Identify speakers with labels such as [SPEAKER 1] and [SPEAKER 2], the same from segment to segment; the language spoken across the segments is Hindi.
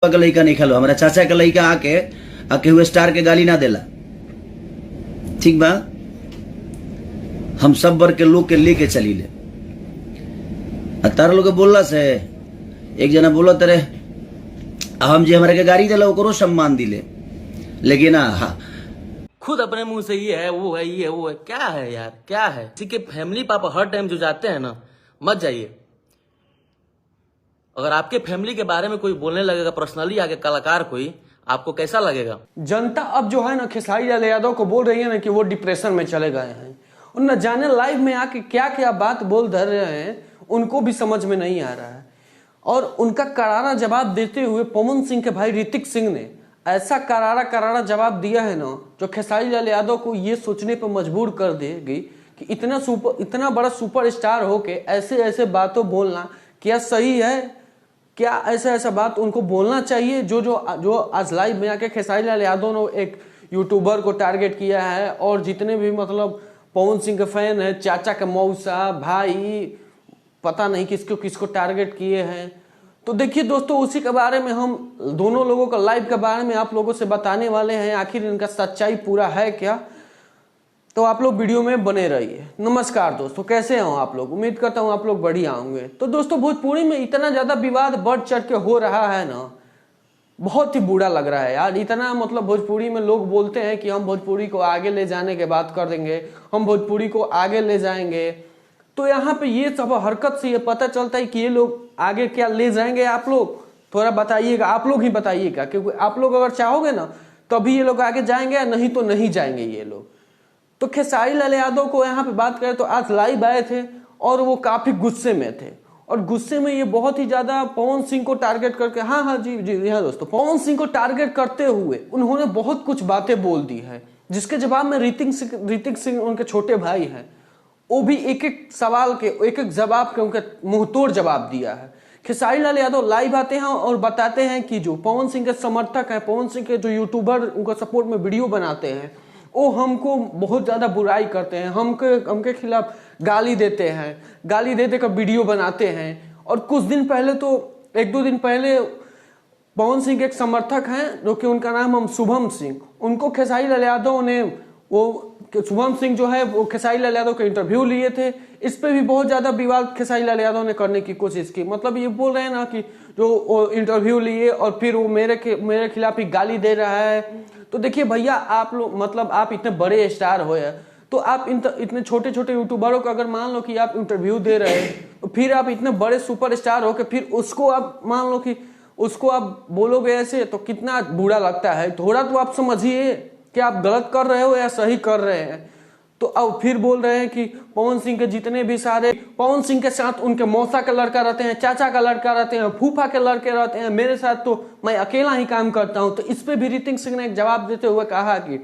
[SPEAKER 1] का लड़का नहीं खेलो, हमारा चाचा का लड़का आके हुए स्टार के गाली ना देला। ठीक बा, हम सब वर्ग के लोग के लेके चली ले। तारा लोग बोलला से एक जना बोला तेरे हम जी हमारे के गाड़ी दिला ओकरो सम्मान दिले, लेकिन हाँ
[SPEAKER 2] खुद अपने मुंह से ये है वो है ये है वो है, क्या है यार क्या है। किसी के फैमिली पापा हर टाइम जो जाते हैं ना, मत जाइए। अगर आपके फैमिली के बारे में कोई बोलने लगेगा पर्सनली आगे कलाकार कोई, आपको कैसा लगेगा।
[SPEAKER 3] जनता अब जो है ना खेसारी लाल यादव को बोल रही है ना कि वो डिप्रेशन में चले गए हैं, और न जाने लाइव में आके क्या क्या बात बोल धर रहे हैं उनको भी समझ में नहीं आ रहा है। और उनका करारा जवाब देते हुए पवन सिंह के भाई ऋतिक सिंह ने ऐसा करारा जवाब दिया है ना, जो खेसारी लाल यादव को ये सोचने पर मजबूर कर देगी कि इतना बड़ा सुपरस्टार होके ऐसे ऐसे बातों बोलना क्या सही है, क्या ऐसा बात उनको बोलना चाहिए। जो आज लाइव में आके खेसारी लाल यादव ने एक यूट्यूबर को टारगेट किया है, और जितने भी मतलब पवन सिंह के फैन है, चाचा के मौसा भाई पता नहीं किसको टारगेट किए हैं। तो देखिए दोस्तों, उसी के बारे में हम दोनों लोगों का लाइव के बारे में आप लोगों से बताने वाले हैं, आखिर इनका सच्चाई पूरा है क्या। तो आप लोग वीडियो में बने रहिए। नमस्कार दोस्तों, कैसे हो आप लोग, उम्मीद करता हूं आप लोग बढ़िया होंगे। तो दोस्तों, भोजपुरी में इतना ज्यादा विवाद बढ़ चढ़ के हो रहा है ना, बहुत ही बुरा लग रहा है यार। इतना मतलब भोजपुरी में लोग बोलते हैं कि हम भोजपुरी को आगे ले जाने के बात कर देंगे, हम भोजपुरी को आगे ले जाएंगे। तो यहाँ पे ये सब हरकत से ये पता चलता है कि ये लोग आगे क्या ले जाएंगे। आप लोग थोड़ा बताइएगा, आप लोग ही बताइएगा, क्योंकि आप लोग अगर चाहोगे ना तभी ये लोग आगे जाएंगे, नहीं तो नहीं जाएंगे ये लोग। तो खेसारी लाल यादव को यहाँ पे बात करें तो आज लाइव आए थे और वो काफी गुस्से में थे, और गुस्से में ये बहुत ही ज्यादा पवन सिंह को टारगेट करके, हाँ जी हाँ दोस्तों, पवन सिंह को टारगेट करते हुए उन्होंने बहुत कुछ बातें बोल दी है, जिसके जवाब में ऋतिक सिंह उनके छोटे भाई हैं, वो भी एक एक सवाल के एक एक जवाब के उनके मुंहतोड़ जवाब दिया है। खेसारी लाल यादव लाइव आते हैं और बताते हैं कि जो पवन सिंह के समर्थक हैं, पवन सिंह के जो यूट्यूबर उनका सपोर्ट में वीडियो बनाते हैं, वो हमको बहुत ज्यादा बुराई करते हैं, हमके खिलाफ गाली देते हैं, गाली दे देकर वीडियो बनाते हैं। और कुछ दिन पहले तो एक दो दिन पहले पवन सिंह के एक समर्थक हैं जो कि उनका नाम हम शुभम सिंह, उनको खेसारी लाल यादव ने वो शुभम सिंह जो है वो खेसारी लाल यादव के इंटरव्यू लिए थे। इस पे भी बहुत ज्यादा विवाद खेसारी लाल यादव ने करने की कोशिश की। मतलब ये बोल रहे हैं ना कि जो इंटरव्यू लिए और फिर वो मेरे खिलाफ ही गाली दे रहा है। तो देखिए भैया, आप लोग मतलब आप इतने बड़े स्टार हो या तो आप इतने छोटे छोटे यूट्यूबरों को अगर मान लो कि आप इंटरव्यू दे रहे हैं, तो फिर आप इतने बड़े सुपरस्टार हो के फिर उसको आप मान लो कि उसको आप बोलोगे ऐसे, तो कितना बुरा लगता है। थोड़ा तो आप समझिए कि आप गलत कर रहे हो या सही कर रहे हैं। तो अब फिर बोल रहे हैं कि पवन सिंह के जितने भी सारे, पवन सिंह के साथ उनके मौसा का लड़का रहते हैं, चाचा का लड़का रहते हैं, फूफा के लड़के रहते हैं, मेरे साथ तो मैं अकेला ही काम करता हूं। तो इस पे भी ऋतिक सिंह ने एक जवाब देते हुए कहा कि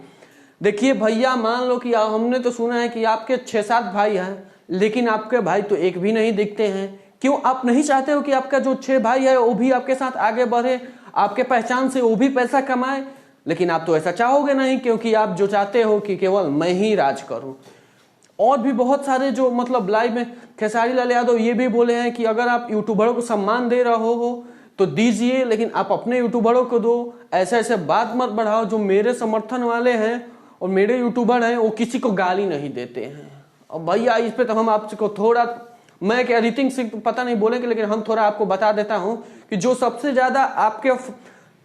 [SPEAKER 3] देखिए भैया, मान लो कि हमने तो सुना है कि आपके 6-7 भाई हैं, लेकिन आपके भाई तो एक भी नहीं दिखते हैं। क्यों आप नहीं चाहते हो कि आपका जो 6 भाई है वो भी आपके साथ आगे बढ़े, आपके पहचान से वो भी पैसा कमाए? लेकिन आप तो ऐसा चाहोगे नहीं, क्योंकि आप जो चाहते हो कि केवल मैं ही राज करूं। और भी बहुत सारे जो मतलब लाइव में खेसारी लाल यादव ये भी बोले हैं कि अगर आप यूट्यूबरों को सम्मान दे रहे हो तो दीजिए, लेकिन आप अपने यूट्यूबरों को दो, ऐसे बात मत बढ़ाओ। जो मेरे समर्थन वाले हैं और मेरे यूट्यूबर हैं वो किसी को गाली नहीं देते हैं। और भैया इस पे तो हम आपको थोड़ा, मैं क्या ऋतिक सिंह पता नहीं बोलेंगे, लेकिन हम थोड़ा आपको बता देता हूं कि जो सबसे ज्यादा आपके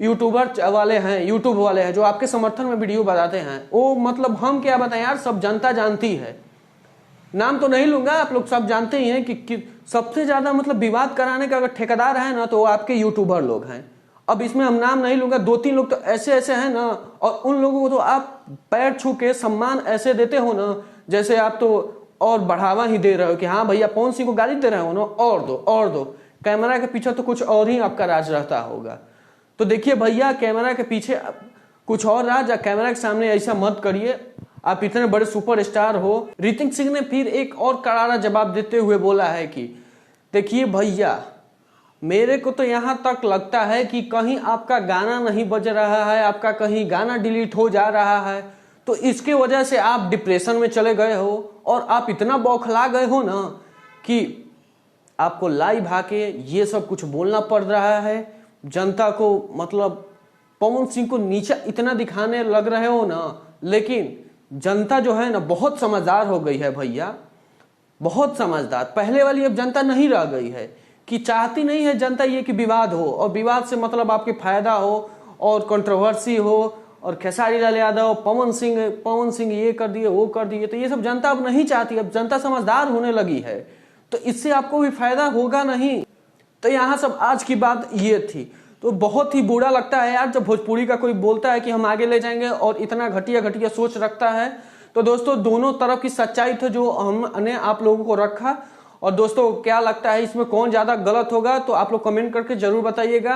[SPEAKER 3] यूट्यूबर वाले हैं, यूट्यूब वाले हैं जो आपके समर्थन में वीडियो बनाते हैं, वो मतलब हम क्या बताएं यार, सब जनता जानती है। नाम तो नहीं लूंगा, आप लोग सब जानते ही हैं कि सबसे ज्यादा मतलब विवाद कराने का अगर ठेकेदार है ना, तो वो आपके यूट्यूबर लोग हैं। अब इसमें हम नाम नहीं लूंगा, 2-3 लोग तो ऐसे हैं ना, और उन लोगों को तो आप पैर छू के सम्मान ऐसे देते हो ना, जैसे आप तो और बढ़ावा ही दे रहे हो कि हाँ भैया पवन सिंह को गाली दे रहे हो ना, और दो। कैमरा के पीछे तो कुछ और ही आपका राज रहता होगा। तो देखिए भैया, कैमरा के पीछे कुछ और राज, कैमरा के सामने ऐसा मत करिए, आप इतने बड़े सुपरस्टार हो। ऋतिक सिंह ने फिर एक और करारा जवाब देते हुए बोला है कि देखिए भैया, मेरे को तो यहां तक लगता है कि कहीं आपका गाना नहीं बज रहा है, आपका कहीं गाना डिलीट हो जा रहा है, तो इसके वजह से आप डिप्रेशन में चले गए हो, और आप इतना बौखला गए हो ना कि आपको लाइव आके ये सब कुछ बोलना पड़ रहा है। जनता को मतलब पवन सिंह को नीचा इतना दिखाने लग रहे हो ना, लेकिन जनता जो है ना बहुत समझदार हो गई है भैया, बहुत समझदार। पहले वाली अब जनता नहीं रह गई है कि चाहती नहीं है जनता ये कि विवाद हो, और विवाद से मतलब आपके फायदा हो और कंट्रोवर्सी हो, और खेसारी लाल यादव पवन सिंह ये कर दिए वो कर दिए, तो ये सब जनता अब नहीं चाहती। अब जनता समझदार होने लगी है, तो इससे आपको भी फायदा होगा नहीं। तो यहाँ सब आज की बात ये थी। तो बहुत ही बुरा लगता है यार जब भोजपुरी का कोई बोलता है कि हम आगे ले जाएंगे और इतना घटिया घटिया सोच रखता है। तो दोस्तों दोनों तरफ की सच्चाई थी जो हमने आप लोगों को रखा। और दोस्तों क्या लगता है इसमें कौन ज्यादा गलत होगा, तो आप लोग कमेंट करके जरूर बताइएगा।